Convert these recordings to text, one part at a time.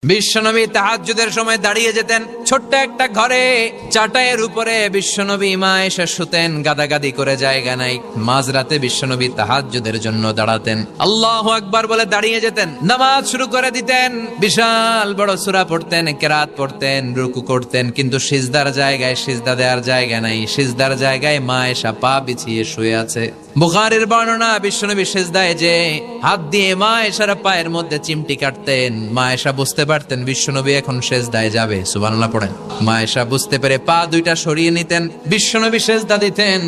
বিশ্বনবী তাহাজ্জুদের সময় দাঁড়িয়ে যেতেন। ছোট্ট একটা ঘরে চাটাইয়ের উপরে বিশ্বনবী মা এসে শুতেন, গাদাগাদি করে জায়গা নাই। মাঝরাতে বিশ্বনবী তাহাজ্জুদের জন্য দাঁড়াতেন, আল্লাহু আকবার বলে দাঁড়িয়ে যেতেন, নামাজ শুরু করে দিতেন। বিশাল বড় সূরা পড়তেন, কেরাত পড়তেন, রুকু করতেন, কিন্তু সিজদার জায়গায় সিজদা দেওয়ার জায়গা নাই। সিজদার জায়গায় মা এসা পা বিছিয়ে শুয়ে আছে। বুখারীর বর্ণনা, বিশ্বনবী সিজদায় যে হাত দিয়ে মা এসার পায়ের মধ্যে চিমটি কাটতেন। মা এসা বুঝতে পারতেন বিশ্বনবী এখন সিজদায় যাবে, সুবহানাল্লাহ পড়েন। মা এসা বুঝতে পেরে পা দুইটা সরিয়ে নিতেন, বিশ্বনবী সিজদা দিতেন।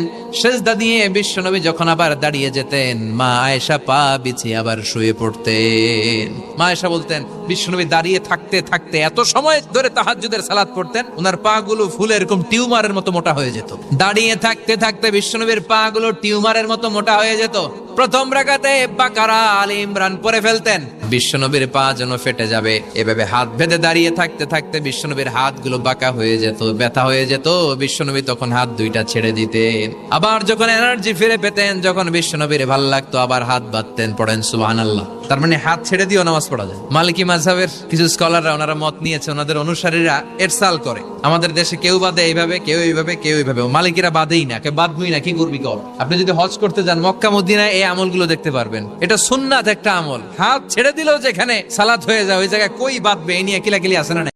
সিজদা দিয়ে বিশ্বনবী যখন আবার দাঁড়িয়ে যেতেন, মা আয়েশা পা বিছিয়ে আবার শুয়ে পড়তেন। মা আয়েশা বলতেন বিশ্বনবী দাঁড়িয়ে থাকতে থাকতে এত সময় ধরে তাহাজ্জুদের সালাত পড়তেন, ওনার পা গুলো ফুলে এরকম টিউমারের মতো মোটা হয়ে যেত। দাঁড়িয়ে থাকতে থাকতে বিশ্বনবীর পা গুলো টিউমারের মতো মোটা হয়ে যেত। প্রথম রাকাতে বাকারা, আলে ইমরান পড়ে ফেলতেন, বিশ্বনবীর পা যেন ফেটে যাবে। এভাবে হাত বেঁধে দাঁড়িয়ে থাকতে থাকতে বিশ্বনবীর হাতগুলো বাঁকা হয়ে যেত, ব্যথা হয়ে যেত। বিশ্বনবী তখন হাত দুইটা ছেড়ে দিতেন। আবার যখন এনার্জি ফিরে পেতেন, যখন বিশ্বনবীর ভালো লাগতো, আবার হাত বাঁধতেন। পড়েন সুবহানাল্লাহ। তার মানে হাত ছেড়ে দিয়েও নামাজ পড়া যায়। মালিকি মাযহাবের কিছু স্কলাররা ওনারা মত নিয়েছে, ওনাদের অনুসারীরা এরসাল করে। আমাদের দেশে কেউ বাদে এইভাবে, কেউ এইভাবে, কেউ এইভাবে। মালিকিরা বাদেই না, কেউ বাদবই না, কি করবি কর। আপনি যদি হজ করতে যান মক্কা মদিনায়, এই আমলগুলো দেখতে পারবেন। এটা সুন্নাত একটা আমল। হাত ছেড়ে দিলেও যেখানে সালাত হয়ে যায়, ওই জায়গায় কই বাঁধবে, এই নিয়ে কিলাকিলি আছে না?